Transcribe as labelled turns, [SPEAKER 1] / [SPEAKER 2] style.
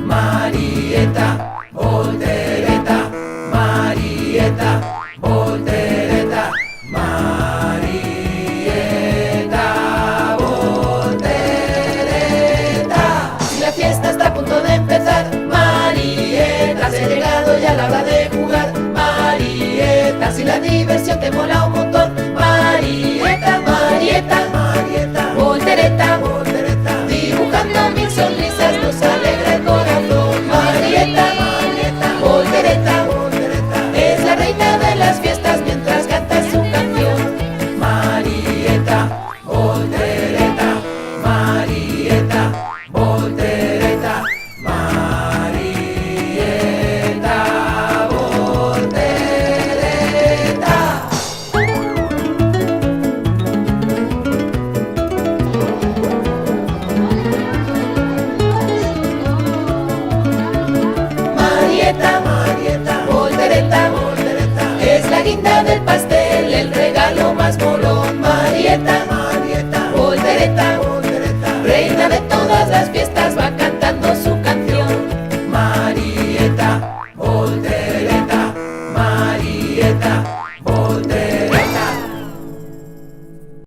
[SPEAKER 1] Marieta, voltereta, Marieta, voltereta, Marieta, voltereta. Si la fiesta está a punto de empezar, Marieta, has llegado ya la hora de jugar. Marieta, si la diversión te mola un montón, Marieta, Marieta, Marieta, voltereta, voltereta, dibujando mil sonrisas nos alegra el corazón. Marieta, Marieta, voltereta, voltereta, es la reina de las fiestas mientras canta su canción. Marieta, voltereta, Marieta, voltereta, Marieta, voltereta. Marieta, Marieta, voltereta, voltereta, es la guinda del pastel, el regalo más molón. Marieta, Marieta, voltereta, voltereta, reina de todas las fiestas va cantando su canción. Marieta, voltereta.